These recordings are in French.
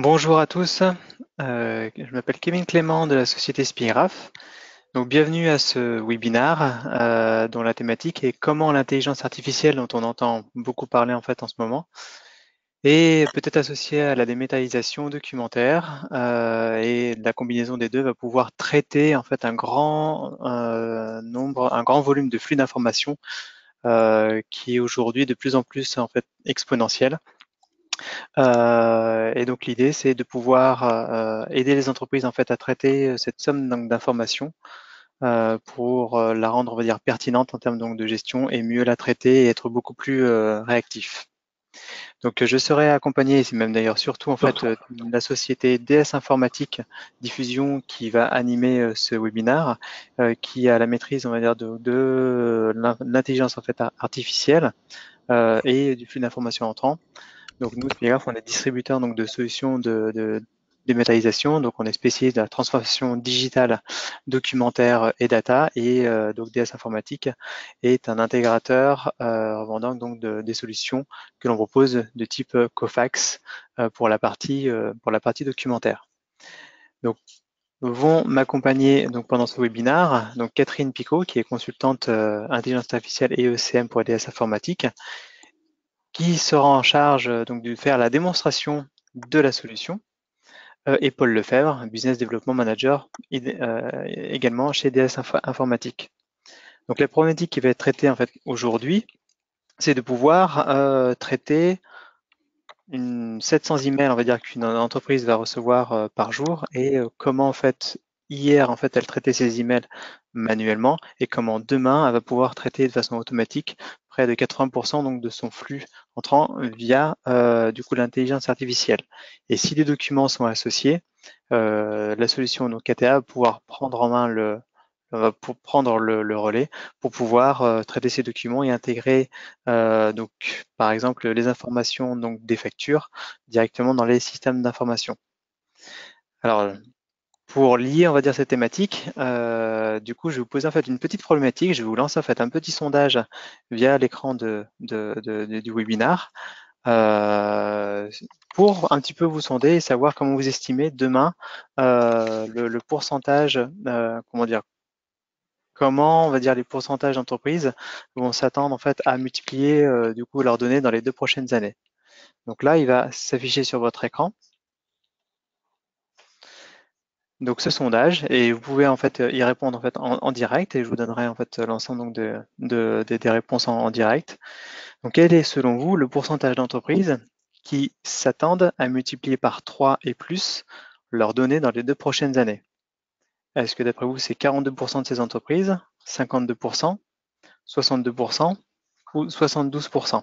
Bonjour à tous, je m'appelle Kevin Clément de la société Spigraph. Donc bienvenue à ce webinaire dont la thématique est comment l'intelligence artificielle, dont on entend beaucoup parler en fait en ce moment, est peut-être associée à la dématérialisation documentaire et la combinaison des deux va pouvoir traiter en fait un grand nombre, un grand volume de flux d'informations qui est aujourd'hui de plus en plus en fait exponentiel. Et donc l'idée, c'est de pouvoir aider les entreprises en fait à traiter cette somme donc, d'informations pour la rendre, on va dire, pertinente en termes donc de gestion et mieux la traiter et être beaucoup plus réactif. Donc je serai accompagné, et c'est même d'ailleurs surtout en fait de la société DS Informatique Diffusion qui va animer ce webinaire, qui a la maîtrise, on va dire, de l'intelligence en fait artificielle et du flux d'informations entrant. Donc nous, Spigraph, on est distributeur donc de solutions de dématérialisation. Donc on est spécialiste de la transformation digitale, documentaire et data. Et donc DS Informatique est un intégrateur revendant donc des solutions que l'on propose de type Cofax pour la partie documentaire. Donc vont m'accompagner donc pendant ce webinaire donc Catherine Picot qui est consultante intelligence artificielle et ECM pour DS Informatique qui sera en charge donc de faire la démonstration de la solution, et Paul Lefebvre, Business Development Manager, également chez DS Informatique. Donc la problématique qui va être traitée en fait aujourd'hui, c'est de pouvoir traiter 700 emails, on va dire qu'une entreprise va recevoir par jour, et comment en fait hier en fait elle traitait ses emails manuellement et comment demain elle va pouvoir traiter de façon automatique près de 80% donc de son flux entrant via du coup l'intelligence artificielle. Et si les documents sont associés, la solution donc KTA va pouvoir prendre en main pour prendre le relais pour pouvoir traiter ces documents et intégrer donc par exemple les informations donc des factures directement dans les systèmes d'information. Alors pour lier on va dire cette thématique, du coup je vais vous poser en fait une petite problématique, je vais vous lancer en fait un petit sondage via l'écran du webinar euh, pour un petit peu vous sonder et savoir comment vous estimez demain le pourcentage, comment dire, comment on va dire les pourcentages d'entreprises vont s'attendre en fait à multiplier du coup leurs données dans les 2 prochaines années. Donc là, il va s'afficher sur votre écran. Donc ce sondage et vous pouvez en fait y répondre en fait en direct et je vous donnerai en fait l'ensemble donc des réponses en direct. Donc quel est selon vous le pourcentage d'entreprises qui s'attendent à multiplier par 3 et plus leurs données dans les 2 prochaines années? Est-ce que d'après vous c'est 42% de ces entreprises, 52%, 62% ou 72%?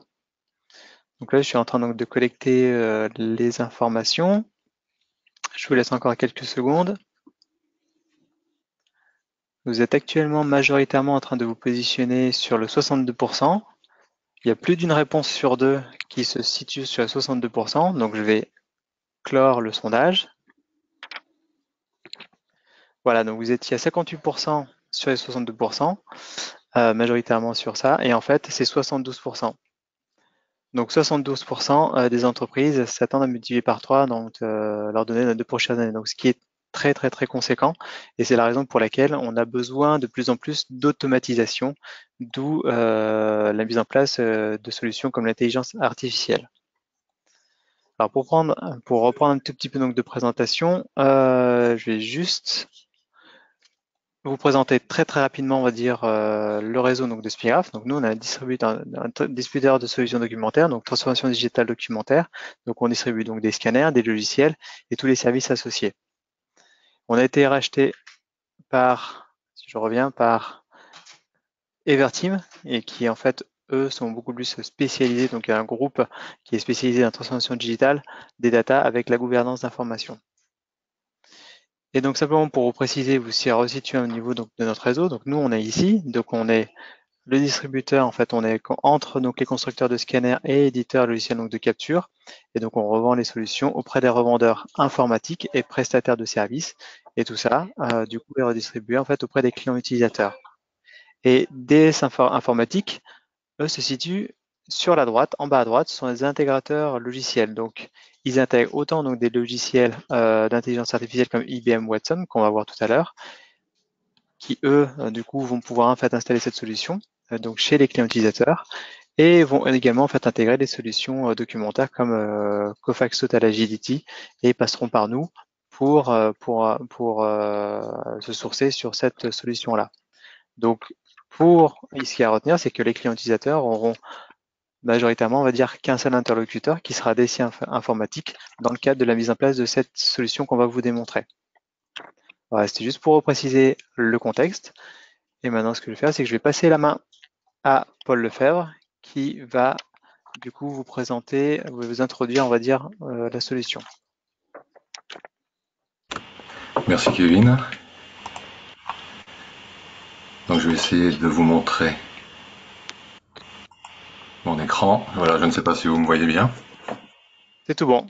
Donc là je suis en train donc de collecter les informations. Je vous laisse encore quelques secondes. Vous êtes actuellement majoritairement en train de vous positionner sur le 62%. Il y a plus d'une réponse sur deux qui se situe sur le 62%. Donc je vais clore le sondage. Voilà, donc vous étiez à 58% sur les 62%, majoritairement sur ça. Et en fait, c'est 72%. Donc 72% des entreprises s'attendent à multiplier par 3 donc, leurs données dans les 2 prochaines années. Donc ce qui est très très très conséquent. Et c'est la raison pour laquelle on a besoin de plus en plus d'automatisation, d'où la mise en place de solutions comme l'intelligence artificielle. Alors pour reprendre un tout petit peu donc de présentation, je vais juste vous présenter très très rapidement, on va dire, le réseau donc de Spigraph. Donc nous, on a un distributeur de solutions documentaires, donc transformation digitale documentaire. Donc on distribue donc des scanners, des logiciels et tous les services associés. On a été racheté par, si je reviens, par Everteam et qui en fait eux sont beaucoup plus spécialisés. Donc il y a un groupe qui est spécialisé dans la transformation digitale des data avec la gouvernance d'information. Et donc simplement pour vous préciser, vous s'y resituez au niveau donc, de notre réseau. Donc nous on est ici, donc on est le distributeur, en fait, on est entre donc, les constructeurs de scanners et éditeurs logiciels donc, de capture. Et donc, on revend les solutions auprès des revendeurs informatiques et prestataires de services. Et tout ça, du coup, est redistribué en fait auprès des clients utilisateurs. Et DS Informatique, eux, se situent sur la droite, en bas à droite, ce sont les intégrateurs logiciels. Donc, ils intègrent autant donc des logiciels d'intelligence artificielle comme IBM Watson, qu'on va voir tout à l'heure, qui eux, du coup, vont pouvoir en fait installer cette solution donc chez les clients utilisateurs et vont également en fait intégrer des solutions documentaires comme Kofax Total Agility et passeront par nous pour se sourcer sur cette solution-là. Donc, ici à retenir, c'est que les clients utilisateurs auront majoritairement, on va dire, qu'un seul interlocuteur qui sera DSI informatique dans le cadre de la mise en place de cette solution qu'on va vous démontrer. Voilà, c'était juste pour préciser le contexte. Et maintenant, ce que je vais faire, c'est que je vais passer la main à Paul Lefebvre qui va du coup vous présenter, vous introduire, on va dire, la solution. Merci Kevin. Donc je vais essayer de vous montrer mon écran. Voilà, je ne sais pas si vous me voyez bien. C'est tout bon.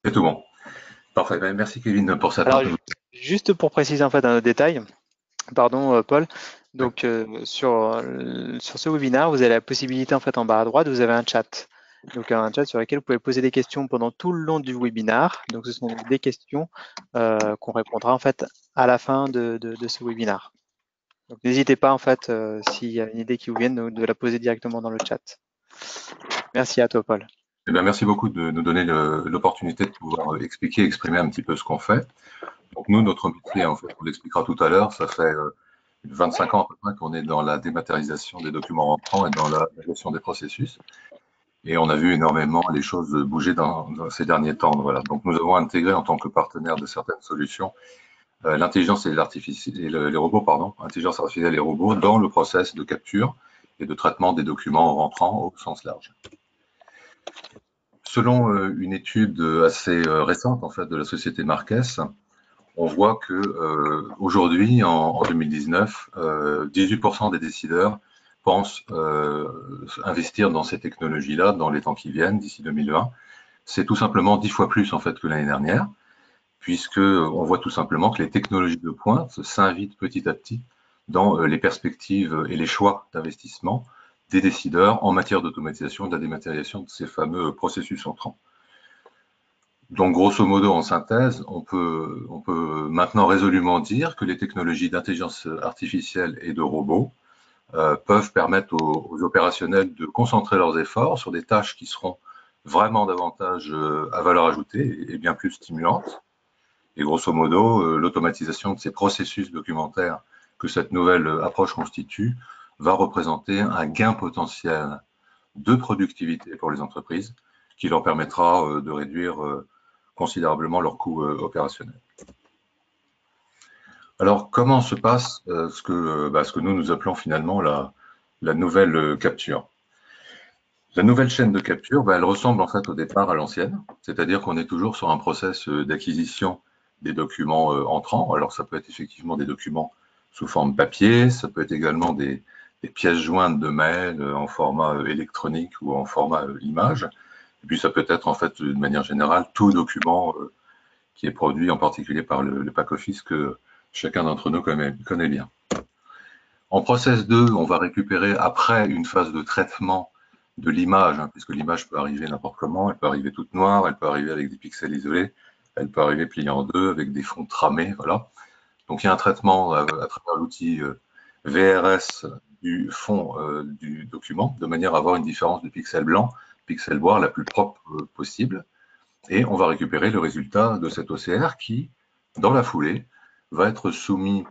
C'est tout bon. Parfait. Ben, merci Kevin pour cette Alors, introduction. juste pour préciser en fait un autre détail, pardon Paul, Oui. donc sur ce webinaire, vous avez la possibilité en fait en bas à droite, vous avez un chat. Donc un chat sur lequel vous pouvez poser des questions pendant tout le long du webinaire. Donc ce sont des questions qu'on répondra en fait à la fin de ce webinaire. Donc n'hésitez pas en fait, s'il y a une idée qui vous vient, de la poser directement dans le chat. Merci à toi Paul. Eh bien, merci beaucoup de nous donner l'opportunité de pouvoir expliquer, exprimer un petit peu ce qu'on fait. Donc nous, notre métier, en fait, on l'expliquera tout à l'heure, ça fait 25 ans à peu près qu'on est dans la dématérialisation des documents rentrants et dans la gestion des processus. Et on a vu énormément les choses bouger dans ces derniers temps. Voilà. Donc nous avons intégré en tant que partenaire de certaines solutions l'intelligence et les robots, pardon, intelligence artificielle et robots dans le process de capture et de traitement des documents rentrants au sens large. Selon une étude assez récente en fait de la société Marques, on voit que aujourd'hui, en 2019, 18% des décideurs pensent investir dans ces technologies-là dans les temps qui viennent, d'ici 2020. C'est tout simplement 10 fois plus en fait que l'année dernière, puisque on voit tout simplement que les technologies de pointe s'invitent petit à petit dans les perspectives et les choix d'investissement des décideurs en matière d'automatisation et de la dématérialisation de ces fameux processus entrants. Donc, grosso modo, en synthèse, on peut maintenant résolument dire que les technologies d'intelligence artificielle et de robots peuvent permettre aux opérationnels de concentrer leurs efforts sur des tâches qui seront vraiment davantage à valeur ajoutée et bien plus stimulantes. Et grosso modo, l'automatisation de ces processus documentaires que cette nouvelle approche constitue va représenter un gain potentiel de productivité pour les entreprises qui leur permettra de réduire considérablement leurs coûts opérationnels. Alors, comment se passe ce que nous appelons finalement la nouvelle capture? La nouvelle chaîne de capture, elle ressemble en fait au départ à l'ancienne, c'est-à-dire qu'on est toujours sur un process d'acquisition des documents entrants. Alors, ça peut être effectivement des documents sous forme papier, ça peut être également des pièces jointes de mail en format électronique ou en format image. Et puis, ça peut être en fait, de manière générale, tout document qui est produit en particulier par le pack-office que chacun d'entre nous connaît bien. En process 2, on va récupérer après une phase de traitement de l'image, puisque l'image peut arriver n'importe comment, elle peut arriver toute noire, elle peut arriver avec des pixels isolés, elle peut arriver pliée en deux avec des fonds tramés, voilà. Donc il y a un traitement à travers l'outil VRS du fond du document, de manière à avoir une différence de pixels blancs, pixels noirs la plus propre possible. Et on va récupérer le résultat de cet OCR qui, dans la foulée, va être soumis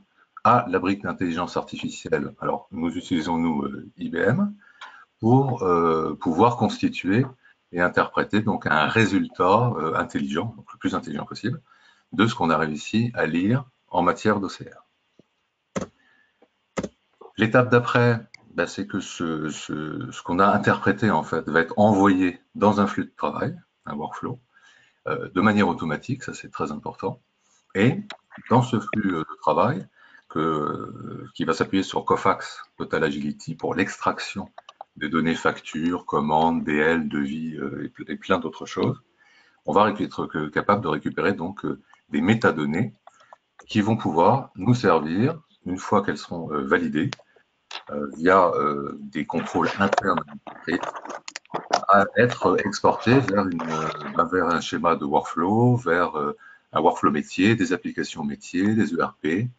à la brique d'intelligence artificielle. Alors, nous utilisons, nous, IBM, pour pouvoir constituer et interpréter donc un résultat intelligent, donc le plus intelligent possible, de ce qu'on a réussi à lire en matière d'OCR. L'étape d'après, c'est que ce qu'on a interprété, en fait, va être envoyé dans un flux de travail, un workflow, de manière automatique, ça c'est très important. Et dans ce flux de travail, qui va s'appuyer sur Kofax Total Agility pour l'extraction des données factures, commandes, DL, devis et plein d'autres choses, on va être capable de récupérer donc des métadonnées qui vont pouvoir nous servir, une fois qu'elles seront validées, via des contrôles internes à l'entreprise, à être exporté vers un schéma de workflow, vers un workflow métier, des applications métiers, des ERP,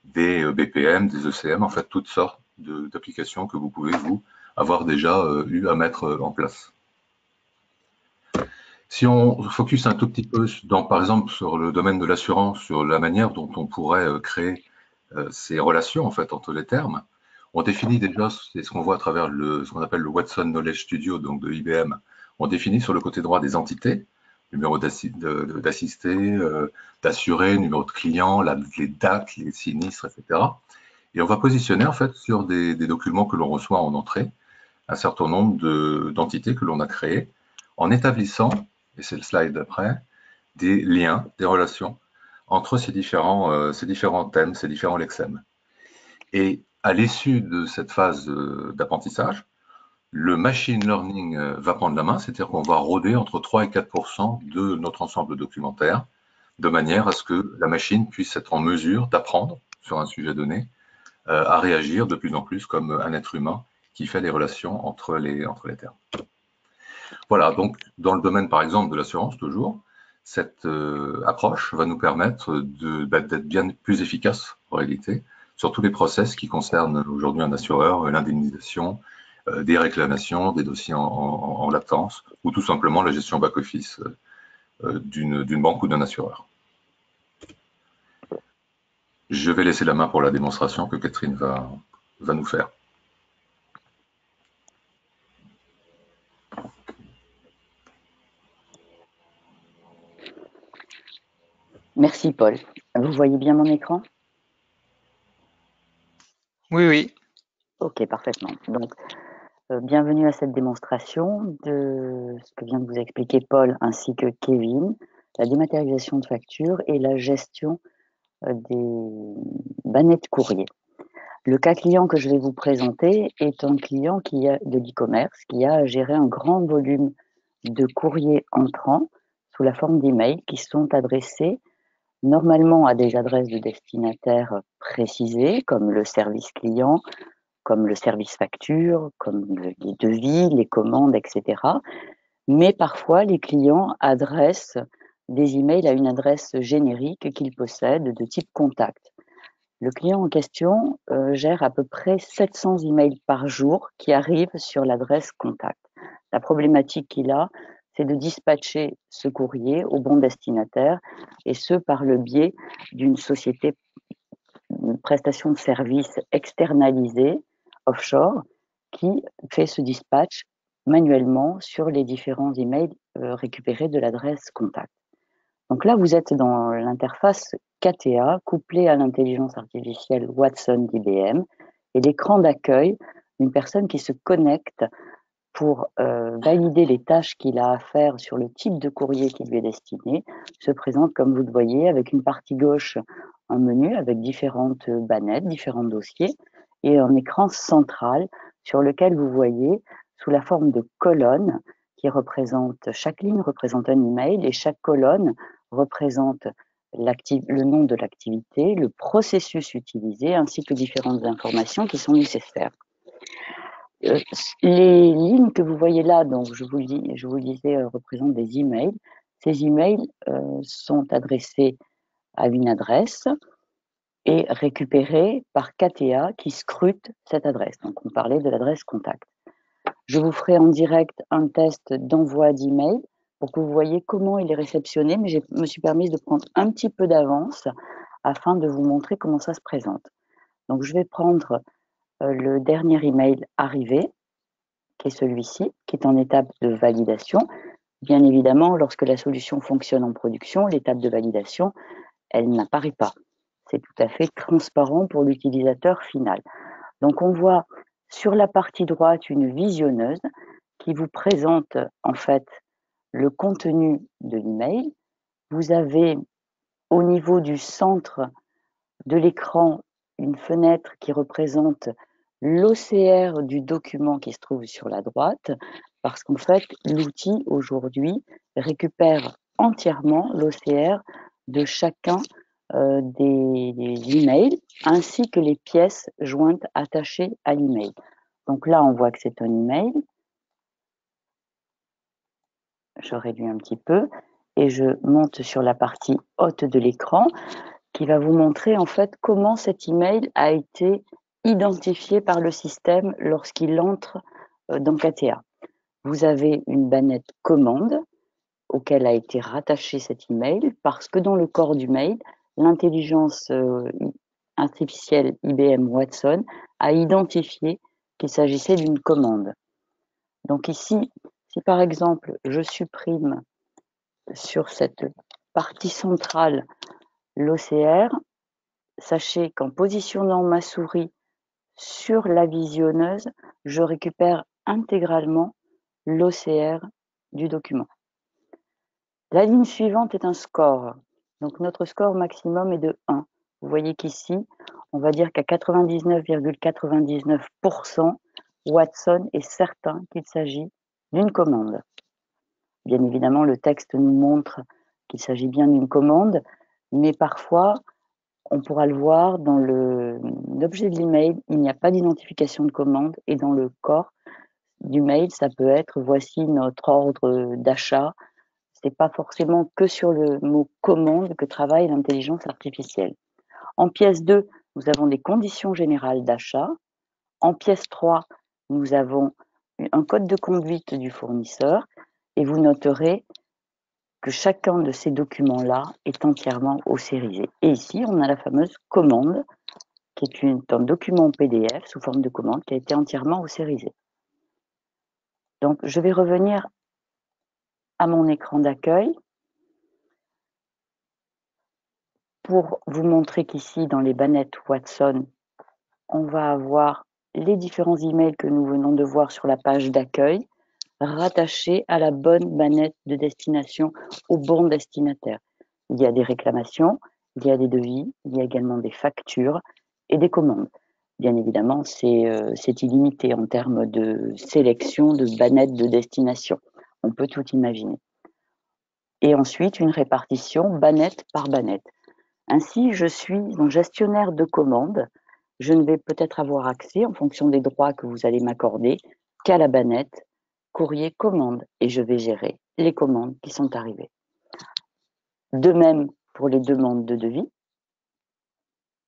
des BPM, des ECM, en fait toutes sortes d'applications que vous pouvez vous avoir déjà eu à mettre en place. Si on focus un tout petit peu par exemple sur le domaine de l'assurance, sur la manière dont on pourrait créer ces relations en fait entre les termes, on définit déjà, c'est ce qu'on voit à travers ce qu'on appelle le Watson Knowledge Studio donc de IBM. On définit sur le côté droit des entités, numéro d'assisté, d'assuré, numéro de client, les dates, les sinistres, etc. Et on va positionner en fait sur des documents que l'on reçoit en entrée un certain nombre d'entités que l'on a créées en établissant, et c'est le slide d'après, des liens, des relations entre ces différents thèmes, ces différents lexèmes. Et à l'issue de cette phase d'apprentissage, le machine learning va prendre la main, c'est-à-dire qu'on va rôder entre 3 et 4% de notre ensemble documentaire, de manière à ce que la machine puisse être en mesure d'apprendre sur un sujet donné, à réagir de plus en plus comme un être humain qui fait les relations entre les termes. Voilà, donc dans le domaine par exemple de l'assurance, toujours, cette approche va nous permettre d'être bien plus efficace en réalité sur tous les process qui concernent aujourd'hui un assureur, l'indemnisation, des réclamations, des dossiers en latence ou tout simplement la gestion back-office d'une banque ou d'un assureur. Je vais laisser la main pour la démonstration que Catherine va nous faire. Merci Paul. Vous voyez bien mon écran? Oui, oui. Ok, parfaitement. Donc, bienvenue à cette démonstration de ce que vient de vous expliquer Paul ainsi que Kevin, la dématérialisation de factures et la gestion des bannettes courrier. Le cas client que je vais vous présenter est un client de l'e-commerce qui a géré un grand volume de courriers entrants sous la forme d'emails qui sont adressés normalement à des adresses de destinataires précisées, comme le service client, comme le service facture, comme les devis, les commandes, etc. Mais parfois, les clients adressent des emails à une adresse générique qu'ils possèdent de type contact. Le client en question gère à peu près 700 emails par jour qui arrivent sur l'adresse contact. La problématique qu'il a, c'est de dispatcher ce courrier au bon destinataire, et ce par le biais d'une société, une prestation de service externalisée, offshore, qui fait ce dispatch manuellement sur les différents emails récupérés de l'adresse contact. Donc là, vous êtes dans l'interface KTA couplée à l'intelligence artificielle Watson d'IBM et l'écran d'accueil d'une personne qui se connecte pour valider les tâches qu'il a à faire sur le type de courrier qui lui est destiné, se présente, comme vous le voyez, avec une partie gauche, un menu avec différentes bannettes, différents dossiers, et un écran central sur lequel vous voyez, sous la forme de colonnes, chaque ligne représente un email et chaque colonne représente le nom de l'activité, le processus utilisé, ainsi que différentes informations qui sont nécessaires. Les lignes que vous voyez là, donc je vous le disais, représentent des emails. Ces emails sont adressés à une adresse et récupérés par KTA qui scrute cette adresse. Donc on parlait de l'adresse contact. Je vous ferai en direct un test d'envoi d'email pour que vous voyez comment il est réceptionné, mais je me suis permise de prendre un petit peu d'avance afin de vous montrer comment ça se présente. Donc je vais prendre le dernier email arrivé, qui est celui-ci, qui est en étape de validation. Bien évidemment, lorsque la solution fonctionne en production, l'étape de validation, elle n'apparaît pas. C'est tout à fait transparent pour l'utilisateur final. Donc on voit sur la partie droite une visionneuse qui vous présente en fait le contenu de l'email. Vous avez au niveau du centre de l'écran une fenêtre qui représente l'OCR du document qui se trouve sur la droite, parce qu'en fait, l'outil aujourd'hui récupère entièrement l'OCR de chacun des emails, ainsi que les pièces jointes attachées à l'email. Donc là, on voit que c'est un email. je réduis un petit peu et je monte sur la partie haute de l'écran qui va vous montrer en fait comment cet email a été identifié par le système lorsqu'il entre dans KTA. Vous avez une bannette commande auquel a été rattaché cet email parce que dans le corps du mail, l'intelligence artificielle IBM Watson a identifié qu'il s'agissait d'une commande. Donc ici, si par exemple je supprime sur cette partie centrale l'OCR, sachez qu'en positionnant ma souris sur la visionneuse, je récupère intégralement l'OCR du document. La ligne suivante est un score. Donc notre score maximum est de 1. Vous voyez qu'ici, on va dire qu'à 99,99%, Watson est certain qu'il s'agit d'une commande. Bien évidemment, le texte nous montre qu'il s'agit bien d'une commande, mais parfois, on pourra le voir dans l'objet de l'email, il n'y a pas d'identification de commande, et dans le corps du mail, ça peut être voici notre ordre d'achat. C'est pas forcément que sur le mot commande que travaille l'intelligence artificielle. En pièce 2, nous avons des conditions générales d'achat. En pièce 3, nous avons un code de conduite du fournisseur et vous noterez que chacun de ces documents-là est entièrement ossérisé. Et ici, on a la fameuse commande qui est un document PDF sous forme de commande qui a été entièrement ossérisé. Donc, je vais revenir à mon écran d'accueil pour vous montrer qu'ici, dans les bannettes Watson, on va avoir les différents emails que nous venons de voir sur la page d'accueil rattachés à la bonne bannette de destination, au bon destinataire. Il y a des réclamations, il y a des devis, il y a également des factures et des commandes. Bien évidemment, c'est illimité en termes de sélection de bannettes de destination. On peut tout imaginer. Et ensuite, une répartition bannette par bannette. Ainsi, je suis un gestionnaire de commandes. Je ne vais peut-être avoir accès, en fonction des droits que vous allez m'accorder, qu'à la bannette courrier commande et je vais gérer les commandes qui sont arrivées. De même pour les demandes de devis,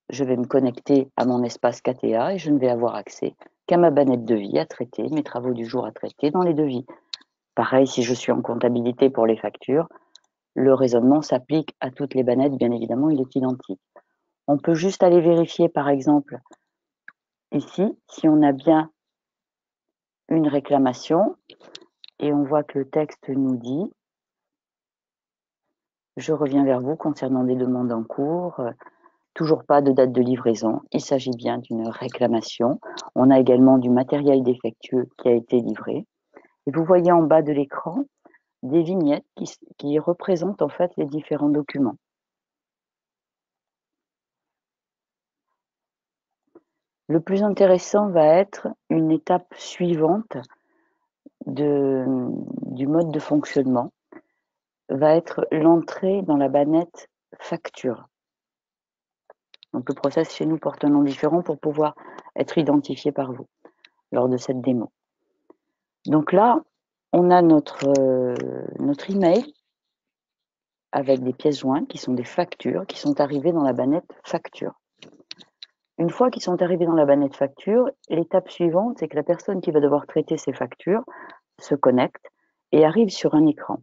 je vais me connecter à mon espace KTA et je ne vais avoir accès qu'à ma bannette devis à traiter, mes travaux du jour à traiter dans les devis. Pareil, si je suis en comptabilité pour les factures, le raisonnement s'applique à toutes les bannettes, bien évidemment, il est identique. On peut juste aller vérifier, par exemple, ici, si on a bien une réclamation, et on voit que le texte nous dit « Je reviens vers vous concernant des demandes en cours, toujours pas de date de livraison, il s'agit bien d'une réclamation. » On a également du matériel défectueux qui a été livré. Et vous voyez en bas de l'écran des vignettes qui représentent en fait les différents documents. Le plus intéressant va être une étape suivante du mode de fonctionnement, va être l'entrée dans la bannette facture. Donc le process chez nous porte un nom différent pour pouvoir être identifié par vous lors de cette démo. Donc là, on a notre email avec des pièces jointes qui sont des factures qui sont arrivées dans la bannette facture. Une fois qu'ils sont arrivés dans la bannette facture, l'étape suivante, c'est que la personne qui va devoir traiter ces factures se connecte et arrive sur un écran.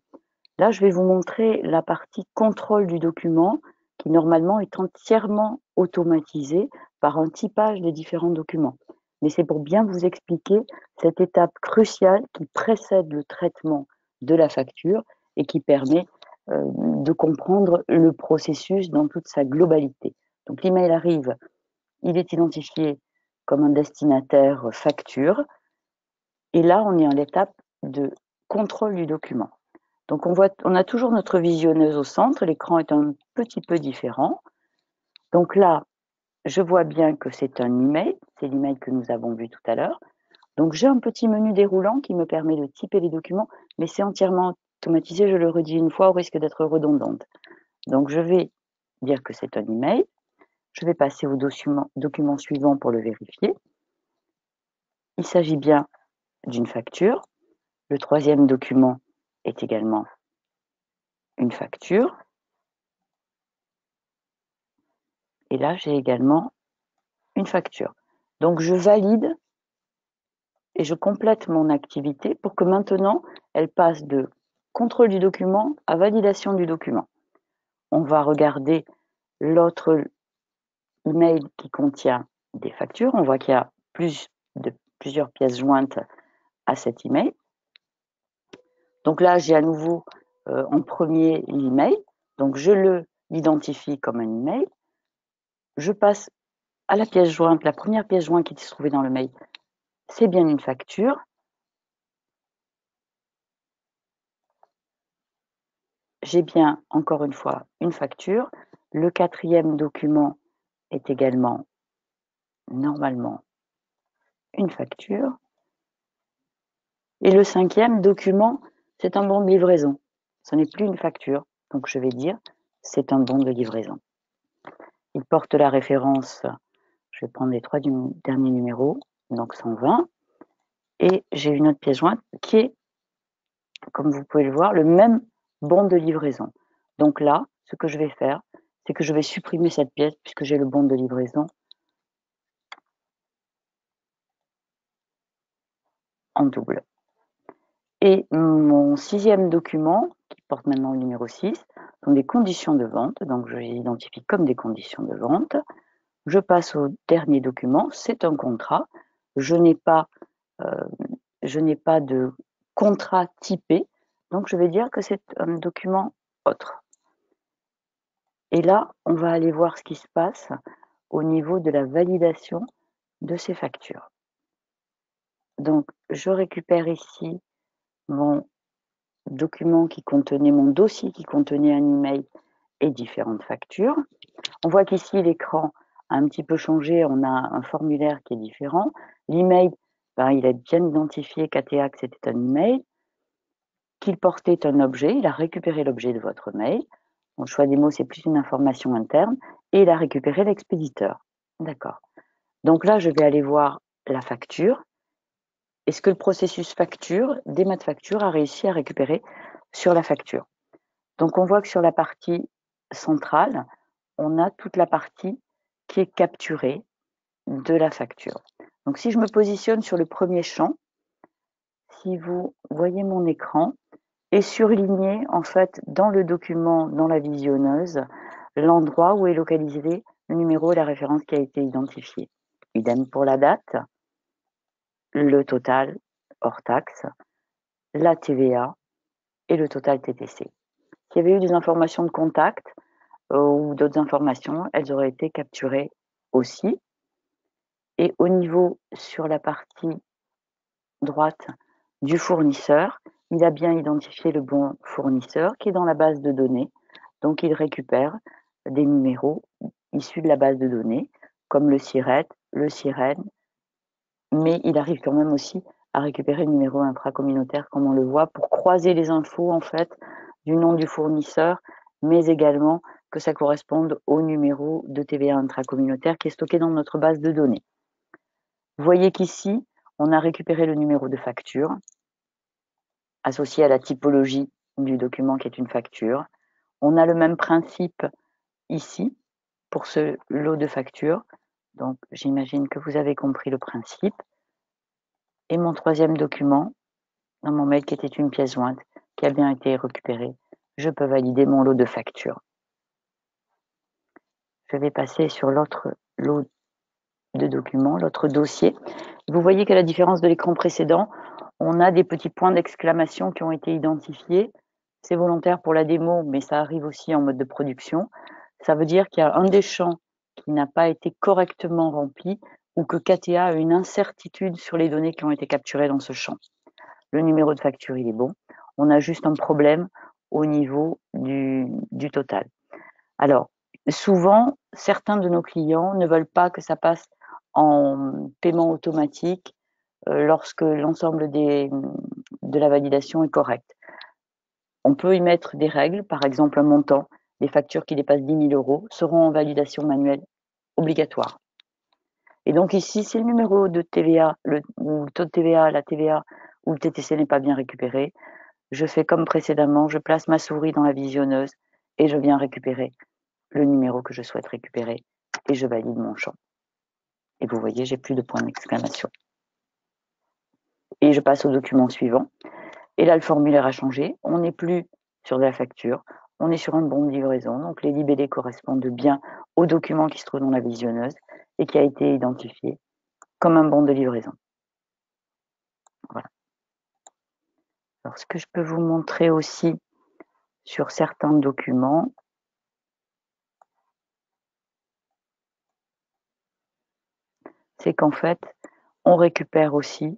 Là, je vais vous montrer la partie contrôle du document qui normalement est entièrement automatisée par un typage des différents documents. Mais c'est pour bien vous expliquer cette étape cruciale qui précède le traitement de la facture et qui permet de comprendre le processus dans toute sa globalité. Donc l'email arrive, il est identifié comme un destinataire facture et là on est à l'étape de contrôle du document. Donc on a toujours notre visionneuse au centre, l'écran est un petit peu différent. Donc là, je vois bien que c'est un email, c'est l'email que nous avons vu tout à l'heure. Donc j'ai un petit menu déroulant qui me permet de typer les documents, mais c'est entièrement automatisé, je le redis une fois au risque d'être redondante. Donc je vais dire que c'est un email, je vais passer au document suivant pour le vérifier. Il s'agit bien d'une facture. Le troisième document est également une facture. Et là, j'ai également une facture. Donc, je valide et je complète mon activité pour que maintenant, elle passe de contrôle du document à validation du document. On va regarder l'autre email qui contient des factures. On voit qu'il y a plusieurs pièces jointes à cet email. Donc là, j'ai à nouveau en premier l'email. Donc, je l'identifie comme un email. Je passe à la pièce jointe, la première pièce jointe qui se trouvait dans le mail. C'est bien une facture. J'ai bien, encore une fois, une facture. Le quatrième document est également, normalement, une facture. Et le cinquième document, c'est un bon de livraison. Ce n'est plus une facture. Donc, je vais dire, c'est un bon de livraison. Il porte la référence, je vais prendre les 3 derniers numéros, donc 120. Et j'ai une autre pièce jointe qui est, comme vous pouvez le voir, le même bon de livraison. Donc là, ce que je vais faire, c'est que je vais supprimer cette pièce puisque j'ai le bon de livraison en double. Et mon sixième document, qui porte maintenant le numéro 6, sont des conditions de vente. Donc je les identifie comme des conditions de vente. Je passe au dernier document, c'est un contrat. Je n'ai pas de contrat typé, donc je vais dire que c'est un document autre. Et là, on va aller voir ce qui se passe au niveau de la validation de ces factures. Donc, je récupère ici mon document qui contenait, mon dossier qui contenait un email et différentes factures. On voit qu'ici, l'écran a un petit peu changé, on a un formulaire qui est différent. L'email, il a bien identifié KTA que c'était un email, qu'il portait un objet, il a récupéré l'objet de votre mail. Le choix des mots, c'est plus une information interne, et il a récupéré l'expéditeur. D'accord. Donc là, je vais aller voir la facture. Est-ce que le processus facture, démat facture, a réussi à récupérer sur la facture? Donc on voit que sur la partie centrale, on a toute la partie qui est capturée de la facture. Donc si je me positionne sur le premier champ, si vous voyez mon écran, est surligné en fait dans le document, dans la visionneuse, l'endroit où est localisé le numéro et la référence qui a été identifiée. Idem pour la date, le total hors taxe, la TVA et le total TTC. S'il y avait eu des informations de contact ou d'autres informations, elles auraient été capturées aussi. Et au niveau sur la partie droite du fournisseur, il a bien identifié le bon fournisseur qui est dans la base de données. Donc, il récupère des numéros issus de la base de données, comme le SIRET, le SIREN, mais il arrive quand même aussi à récupérer le numéro intracommunautaire, comme on le voit, pour croiser les infos, en fait, du nom du fournisseur, mais également que ça corresponde au numéro de TVA intracommunautaire qui est stocké dans notre base de données. Vous voyez qu'ici, on a récupéré le numéro de facture associé à la typologie du document qui est une facture. On a le même principe ici pour ce lot de factures. Donc, j'imagine que vous avez compris le principe. Et mon troisième document, dans mon mail qui était une pièce jointe, qui a bien été récupérée, je peux valider mon lot de factures. Je vais passer sur l'autre lot de documents, l'autre dossier. Vous voyez qu'à la différence de l'écran précédent, on a des petits points d'exclamation qui ont été identifiés. C'est volontaire pour la démo, mais ça arrive aussi en mode de production. Ça veut dire qu'il y a un des champs qui n'a pas été correctement rempli ou que KTA a une incertitude sur les données qui ont été capturées dans ce champ. Le numéro de facture, il est bon. On a juste un problème au niveau du total. Alors, souvent, certains de nos clients ne veulent pas que ça passe en paiement automatique lorsque l'ensemble de la validation est correct. On peut y mettre des règles, par exemple un montant. Les factures qui dépassent 10 000 € seront en validation manuelle obligatoire. Et donc ici, si le numéro de TVA, ou le taux de TVA, la TVA ou le TTC n'est pas bien récupéré, je fais comme précédemment, je place ma souris dans la visionneuse et je viens récupérer le numéro que je souhaite récupérer et je valide mon champ. Et vous voyez, j'ai plus de point d'exclamation. Et je passe au document suivant. Et là, le formulaire a changé. On n'est plus sur de la facture, on est sur un bon de livraison. Donc les libellés correspondent bien au document qui se trouve dans la visionneuse et qui a été identifié comme un bon de livraison. Voilà. Alors, ce que je peux vous montrer aussi sur certains documents, c'est qu'en fait, on récupère aussi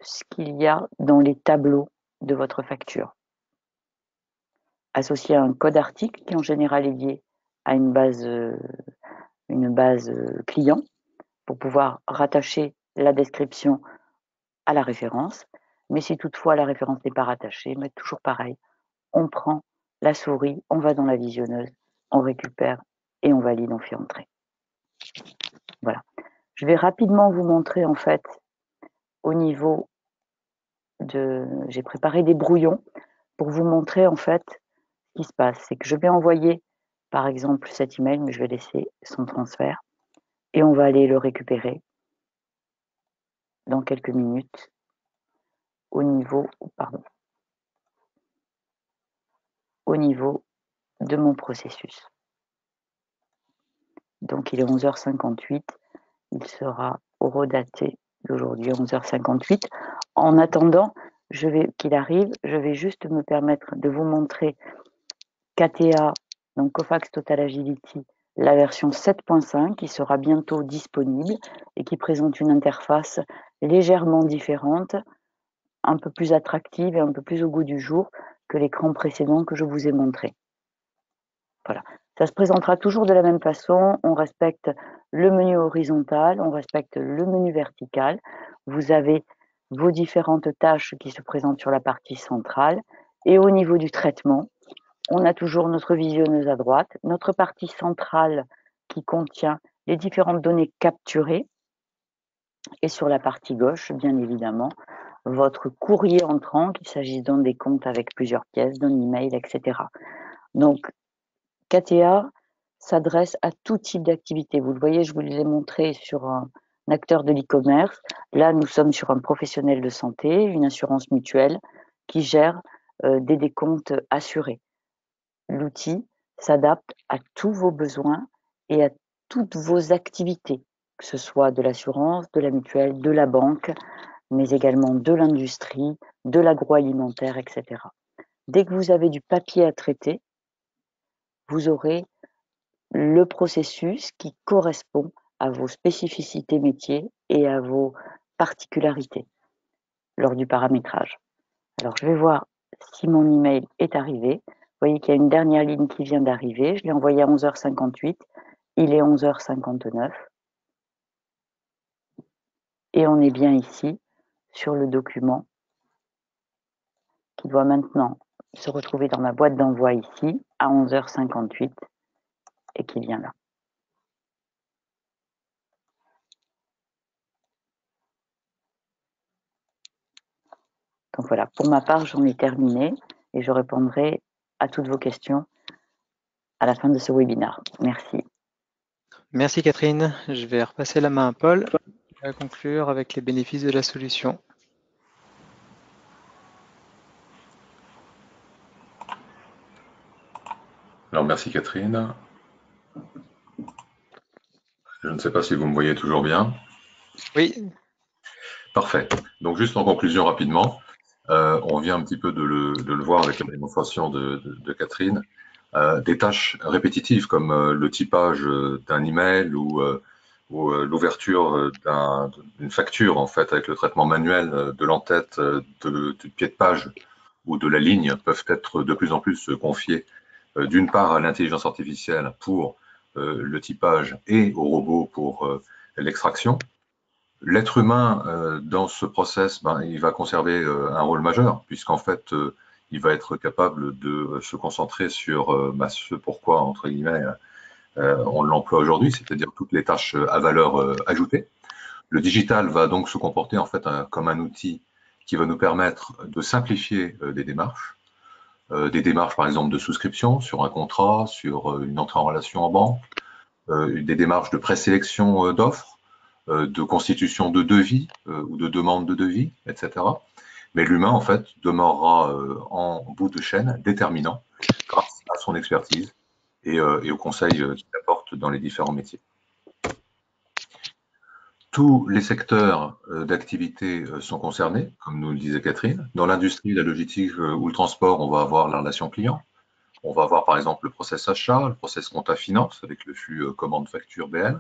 ce qu'il y a dans les tableaux de votre facture, associé à un code article qui en général est lié à une base client pour pouvoir rattacher la description à la référence. Mais si toutefois la référence n'est pas rattachée, mais toujours pareil, on prend la souris, on va dans la visionneuse, on récupère et on valide, on fait entrer. Voilà. Je vais rapidement vous montrer en fait au niveau de... J'ai préparé des brouillons pour vous montrer en fait ce qui se passe. C'est que je vais envoyer par exemple cet email, mais je vais laisser son transfert et on va aller le récupérer dans quelques minutes au niveau de mon processus. Donc il est 11h58, il sera horodaté d'aujourd'hui 11h58. En attendant qu'il arrive, je vais juste me permettre de vous montrer KTA, donc Kofax Total Agility, la version 7.5 qui sera bientôt disponible et qui présente une interface légèrement différente, un peu plus attractive et un peu plus au goût du jour que l'écran précédent que je vous ai montré. Voilà. Ça se présentera toujours de la même façon. On respecte le menu horizontal, on respecte le menu vertical. Vous avez vos différentes tâches qui se présentent sur la partie centrale. Et au niveau du traitement, on a toujours notre visionneuse à droite, notre partie centrale qui contient les différentes données capturées. Et sur la partie gauche, bien évidemment, votre courrier entrant, qu'il s'agisse d'un des comptes avec plusieurs pièces, d'un email, etc. Donc, KTA s'adresse à tout type d'activité. Vous le voyez, je vous l'ai montré sur un acteur de l'e-commerce. Là, nous sommes sur un professionnel de santé, une assurance mutuelle qui gère des décomptes assurés. L'outil s'adapte à tous vos besoins et à toutes vos activités, que ce soit de l'assurance, de la mutuelle, de la banque, mais également de l'industrie, de l'agroalimentaire, etc. Dès que vous avez du papier à traiter, vous aurez le processus qui correspond à vos spécificités métiers et à vos particularités lors du paramétrage. Alors, je vais voir si mon email est arrivé. Vous voyez qu'il y a une dernière ligne qui vient d'arriver. Je l'ai envoyé à 11h58. Il est 11h59. Et on est bien ici sur le document qui doit maintenant se retrouver dans ma boîte d'envoi ici à 11h58 et qui vient là. Donc voilà, pour ma part, j'en ai terminé et je répondrai à toutes vos questions à la fin de ce webinaire. Merci. Merci Catherine. Je vais repasser la main à Paul qui va conclure avec les bénéfices de la solution. Alors merci Catherine. Je ne sais pas si vous me voyez toujours bien. Oui. Parfait. Donc juste en conclusion rapidement, on vient un petit peu de le voir avec la démonstration de Catherine. Des tâches répétitives comme le typage d'un email ou l'ouverture d'une facture en fait avec le traitement manuel de l'entête, du pied de page ou de la ligne peuvent être de plus en plus confiées d'une part à l'intelligence artificielle pour le typage et au robot pour l'extraction. L'être humain, dans ce process, il va conserver un rôle majeur, puisqu'en fait, il va être capable de se concentrer sur ce pourquoi, entre guillemets, on l'emploie aujourd'hui, c'est-à-dire toutes les tâches à valeur ajoutée. Le digital va donc se comporter en fait comme un outil qui va nous permettre de simplifier des démarches par exemple de souscription sur un contrat, sur une entrée en relation en banque, des démarches de présélection d'offres, de constitution de devis ou de demande de devis, etc. Mais l'humain, en fait, demeurera en bout de chaîne déterminant grâce à son expertise et aux conseils qu'il apporte dans les différents métiers. Tous les secteurs d'activité sont concernés, comme nous le disait Catherine. Dans l'industrie, la logistique ou le transport, on va avoir la relation client. On va avoir par exemple le process achat, le process compta finance avec le flux commande facture BL.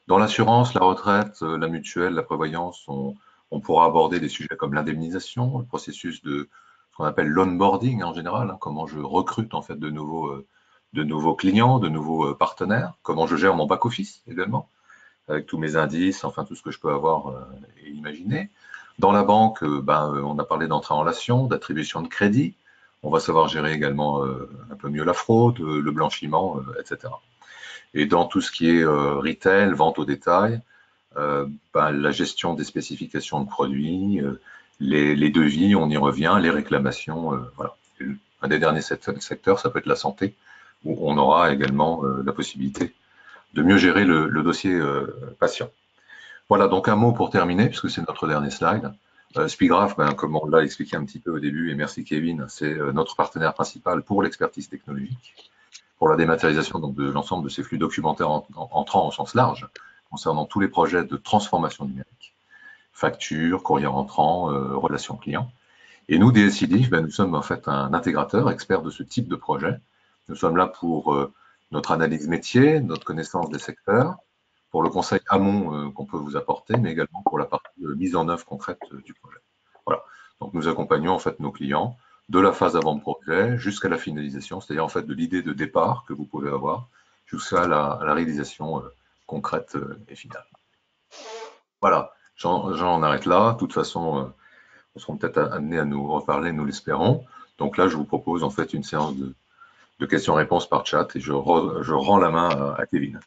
Dans l'assurance, la retraite, la mutuelle, la prévoyance, on pourra aborder des sujets comme l'indemnisation, le processus de ce qu'on appelle l'onboarding en général, hein, comment je recrute en fait de nouveaux clients, de nouveaux partenaires, comment je gère mon back-office également, avec tous mes indices, enfin tout ce que je peux avoir et imaginer. Dans la banque, on a parlé d'entrée en relation, d'attribution de crédit. On va savoir gérer également un peu mieux la fraude, le blanchiment, etc. Et dans tout ce qui est retail, vente au détail, la gestion des spécifications de produits, les devis, on y revient, les réclamations, voilà. Un des derniers secteurs, ça peut être la santé, où on aura également la possibilité de mieux gérer le dossier patient. Voilà, donc un mot pour terminer, puisque c'est notre dernier slide. Spigraph, comme on l'a expliqué un petit peu au début, et merci Kevin, c'est notre partenaire principal pour l'expertise technologique, pour la dématérialisation donc, de l'ensemble de ces flux documentaires entrant au sens large, concernant tous les projets de transformation numérique, factures, courrier entrant, relations clients. Et nous, DSI, nous sommes en fait un intégrateur, expert de ce type de projet. Nous sommes là pour notre analyse métier, notre connaissance des secteurs, pour le conseil amont qu'on peut vous apporter, mais également pour la partie mise en œuvre concrète du projet. Voilà. Donc nous accompagnons en fait nos clients de la phase avant-projet jusqu'à la finalisation, c'est-à-dire en fait de l'idée de départ que vous pouvez avoir jusqu'à la réalisation concrète et finale. Voilà, j'en arrête là. De toute façon, on sera peut-être amené à nous reparler, nous l'espérons. Donc là, je vous propose en fait une séance de questions-réponses par chat et je rends la main à Kevin.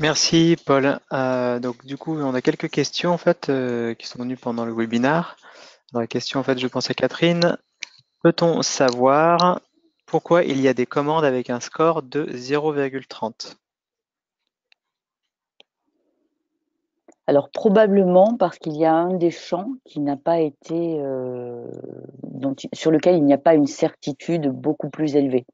Merci Paul. Donc du coup, on a quelques questions en fait qui sont venues pendant le webinaire. Dans la question en fait, je pense à Catherine. Peut-on savoir pourquoi il y a des commandes avec un score de 0,30? Alors probablement parce qu'il y a un des champs qui n'a pas été sur lequel il n'y a pas une certitude beaucoup plus élevée.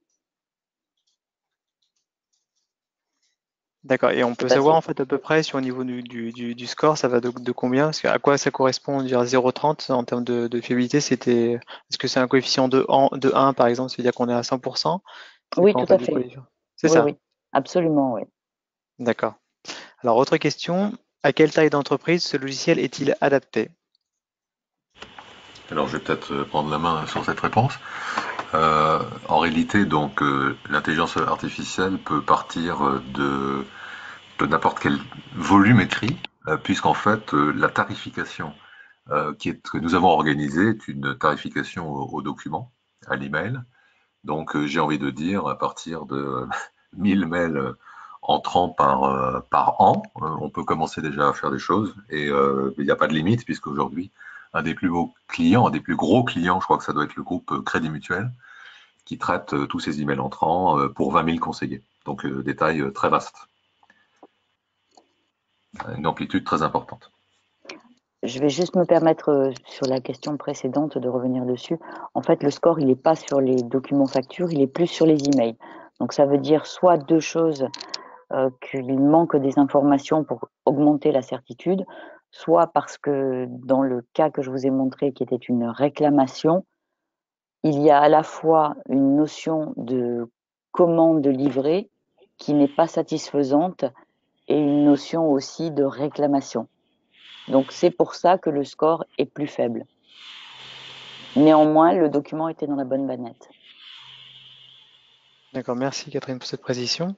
D'accord. Et on peut savoir en fait à peu près si au niveau du score, ça va de combien? Parce à quoi ça correspond, dire 0,30 en termes de fiabilité, est-ce que c'est un coefficient de 1 par exemple, c'est-à-dire qu'on est à 100%? C'est Oui, quoi en tout fait à du fait. coefficient? C'est Oui, ça. oui, absolument, oui. D'accord. Alors autre question, à quelle taille d'entreprise ce logiciel est-il adapté? Alors je vais peut-être prendre la main sur cette réponse. En réalité, donc, l'intelligence artificielle peut partir de n'importe quel volume écrit, puisqu'en fait, la tarification que nous avons organisée est une tarification au document, à l'email. Donc, j'ai envie de dire, à partir de 1000 mails entrants par an, on peut commencer déjà à faire des choses. Et il n'y a pas de limite, puisqu'aujourd'hui, un des plus beaux clients, un des plus gros clients, je crois que ça doit être le groupe Crédit Mutuel, qui traite tous ces emails entrants pour 20 000 conseillers. Donc, des tailles très vastes, une amplitude très importante. Je vais juste me permettre, sur la question précédente, de revenir dessus. En fait, le score, il n'est pas sur les documents factures, il est plus sur les emails. Donc, ça veut dire soit deux choses, qu'il manque des informations pour augmenter la certitude, soit parce que dans le cas que je vous ai montré, qui était une réclamation, il y a à la fois une notion de commande livrée qui n'est pas satisfaisante et une notion aussi de réclamation. Donc c'est pour ça que le score est plus faible. Néanmoins, le document était dans la bonne banette. D'accord, merci Catherine pour cette précision.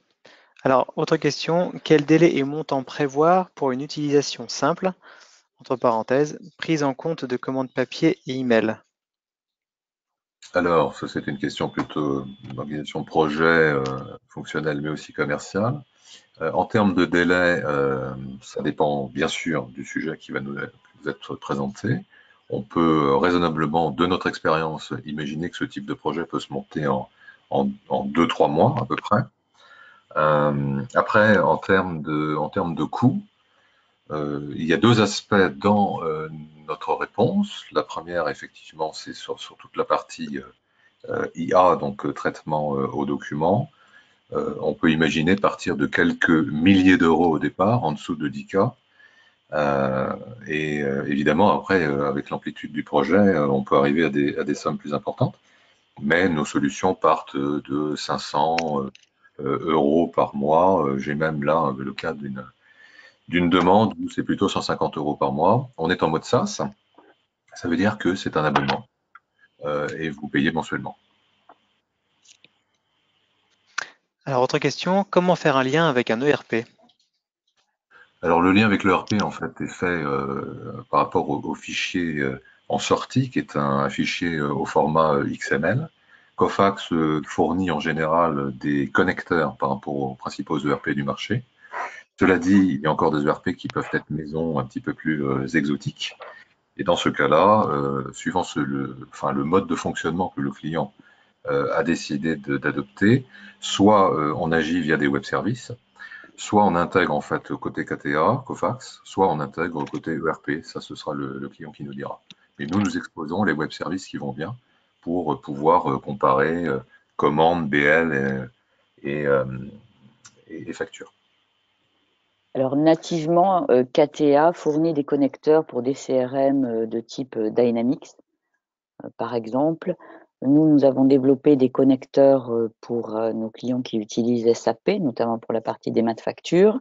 Alors, autre question, quel délai et montant prévoir pour une utilisation simple, entre parenthèses, prise en compte de commandes papier et email? Alors, ça c'est une question plutôt d'organisation projet fonctionnelle mais aussi commerciale. En termes de délai, ça dépend bien sûr du sujet qui va vous êtes présenté. On peut raisonnablement, de notre expérience, imaginer que ce type de projet peut se monter en 2-3 mois à peu près. Après, en termes de coûts, il y a deux aspects dans notre réponse. La première, effectivement, c'est sur toute la partie IA, donc traitement au document. On peut imaginer partir de quelques milliers d'euros au départ, en dessous de 10K. Évidemment, après, avec l'amplitude du projet, on peut arriver à des sommes plus importantes. Mais nos solutions partent de 500 euros par mois. J'ai même là le cas d'une demande où c'est plutôt 150 euros par mois. On est en mode SaaS. Ça veut dire que c'est un abonnement et vous payez mensuellement. Alors, autre question, comment faire un lien avec un ERP? Alors le lien avec l'ERP en fait est fait par rapport au fichier en sortie, qui est un fichier au format XML. Cofax fournit en général des connecteurs par rapport aux principaux ERP du marché. Cela dit, il y a encore des ERP qui peuvent être maison un petit peu plus exotiques. Et dans ce cas-là, suivant le mode de fonctionnement que le client a décidé d'adopter, soit on agit via des web services, soit on intègre en fait côté KTA, Cofax, soit on intègre côté ERP, ça ce sera le client qui nous dira. Mais nous exposons les web services qui vont bien pour pouvoir comparer commandes, BL et, euh, et factures. Alors nativement, KTA fournit des connecteurs pour des CRM de type Dynamics, par exemple. Nous avons développé des connecteurs pour nos clients qui utilisent SAP, notamment pour la partie des maths factures.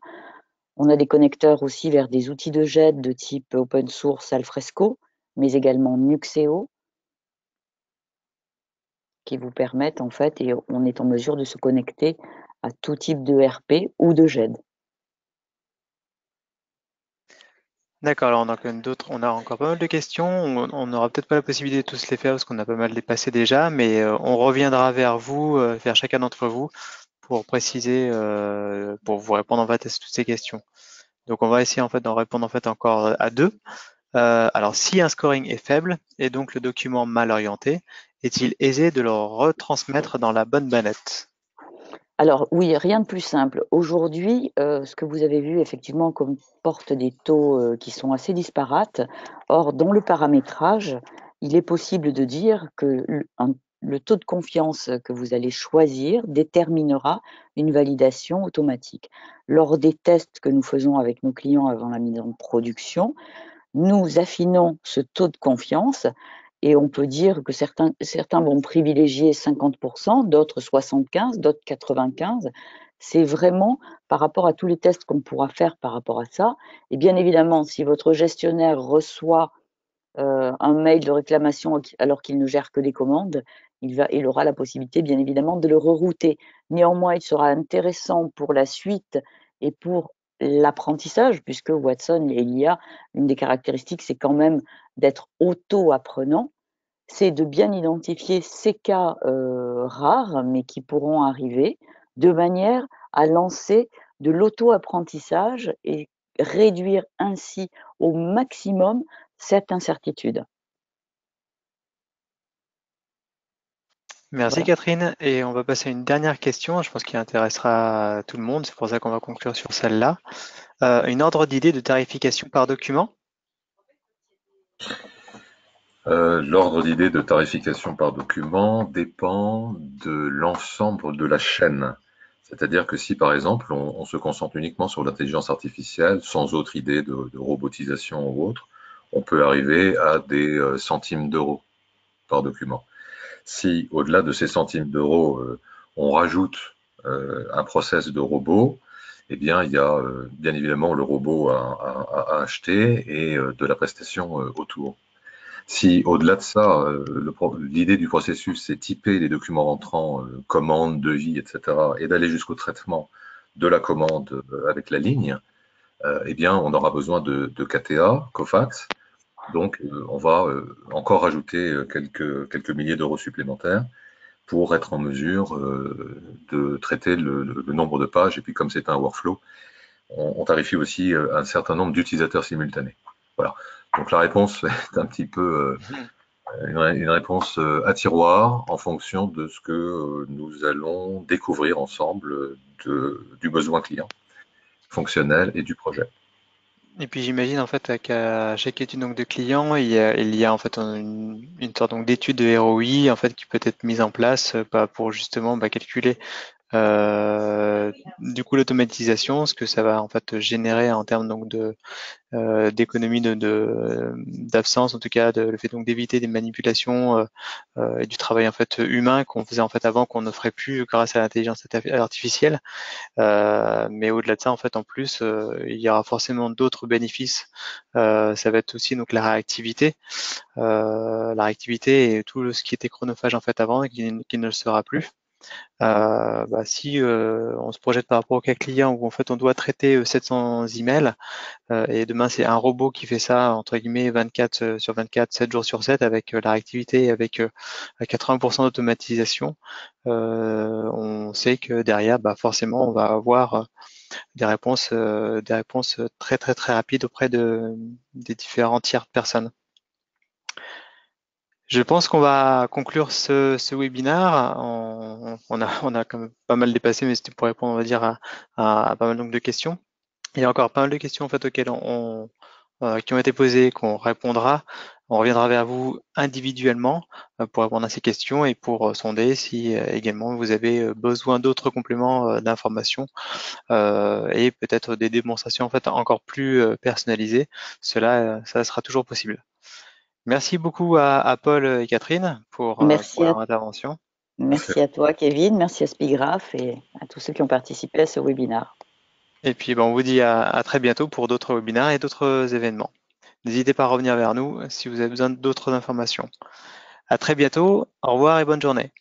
On a des connecteurs aussi vers des outils de GED de type open source Alfresco, mais également Nuxeo, qui vous permettent en fait, et on est en mesure de se connecter à tout type de RP ou de GED. D'accord, alors on a encore pas mal de questions. On n'aura peut-être pas la possibilité de tous les faire parce qu'on a pas mal dépassé déjà, mais on reviendra vers vous, vers chacun d'entre vous, pour préciser, pour vous répondre en fait à toutes ces questions. Donc on va essayer en fait d'en répondre en fait encore à deux. Alors si un scoring est faible et donc le document mal orienté, est-il aisé de le retransmettre dans la bonne bannette? Alors oui, rien de plus simple. Aujourd'hui, ce que vous avez vu effectivement comporte des taux qui sont assez disparates. Or, dans le paramétrage, il est possible de dire que le taux de confiance que vous allez choisir déterminera une validation automatique. Lors des tests que nous faisons avec nos clients avant la mise en production, nous affinons ce taux de confiance et on peut dire que certains vont privilégier 50%, d'autres 75%, d'autres 95%. C'est vraiment par rapport à tous les tests qu'on pourra faire par rapport à ça. Et bien évidemment, si votre gestionnaire reçoit un mail de réclamation alors qu'il ne gère que des commandes, il aura la possibilité, bien évidemment, de le rerouter. Néanmoins, il sera intéressant pour la suite et pour l'apprentissage, puisque Watson et l'IA, une des caractéristiques, c'est quand même d'être auto-apprenant, c'est de bien identifier ces cas rares, mais qui pourront arriver, de manière à lancer de l'auto-apprentissage et réduire ainsi au maximum cette incertitude. Merci Voilà. Catherine, et on va passer à une dernière question, je pense qu'il intéressera tout le monde, c'est pour ça qu'on va conclure sur celle-là. Une ordre d'idée de tarification par document? L'ordre d'idée de tarification par document dépend de l'ensemble de la chaîne. C'est-à-dire que si par exemple on se concentre uniquement sur l'intelligence artificielle sans autre idée de robotisation ou autre, on peut arriver à des centimes d'euros par document. Si au-delà de ces centimes d'euros, on rajoute un process de robot, eh bien il y a bien évidemment le robot à acheter et de la prestation autour. Si au-delà de ça, l'idée du processus, c'est typer les documents rentrants, commande, devis, etc., et d'aller jusqu'au traitement de la commande avec la ligne, eh bien, on aura besoin de KTA, Cofax. Donc, on va encore ajouter quelques milliers d'euros supplémentaires pour être en mesure de traiter le nombre de pages. Et puis, comme c'est un workflow, on tarifie aussi un certain nombre d'utilisateurs simultanés. Voilà. Donc la réponse est un petit peu une réponse à tiroir en fonction de ce que nous allons découvrir ensemble du besoin client fonctionnel et du projet. Et puis j'imagine en fait qu'à chaque étude donc de client, il y a en fait une sorte donc d'étude de ROI en fait qui peut être mise en place pour justement calculer du coup l'automatisation, ce que ça va en fait générer en termes donc d'économie d'absence, en tout cas le fait donc d'éviter des manipulations et du travail en fait humain qu'on faisait en fait avant qu'on ne ferait plus grâce à l'intelligence artificielle. Mais au-delà de ça, en fait, en plus, il y aura forcément d'autres bénéfices. Ça va être aussi donc la réactivité et tout ce qui était chronophage en fait avant et qui ne le sera plus. Si on se projette par rapport au cas client où en fait on doit traiter 700 emails et demain c'est un robot qui fait ça entre guillemets 24 sur 24, 7 jours sur 7 avec la réactivité, avec 80% d'automatisation, on sait que derrière, forcément, on va avoir des réponses très très très rapides auprès des différents tiers de personnes. Je pense qu'on va conclure ce webinaire. On a quand même pas mal dépassé, mais c'était pour répondre, on va dire, à pas mal donc de questions. Il y a encore pas mal de questions en fait auxquelles qui ont été posées, qu'on répondra. On reviendra vers vous individuellement pour répondre à ces questions et pour sonder si également vous avez besoin d'autres compléments d'informations et peut-être des démonstrations en fait encore plus personnalisées. Ça sera toujours possible. Merci beaucoup à Paul et Catherine pour Merci à, leur intervention. merci à toi, Kevin. Merci à Spigraph et à tous ceux qui ont participé à ce webinaire. Et puis on vous dit à très bientôt pour d'autres webinaires et d'autres événements. N'hésitez pas à revenir vers nous si vous avez besoin d'autres informations. À très bientôt. Au revoir et bonne journée.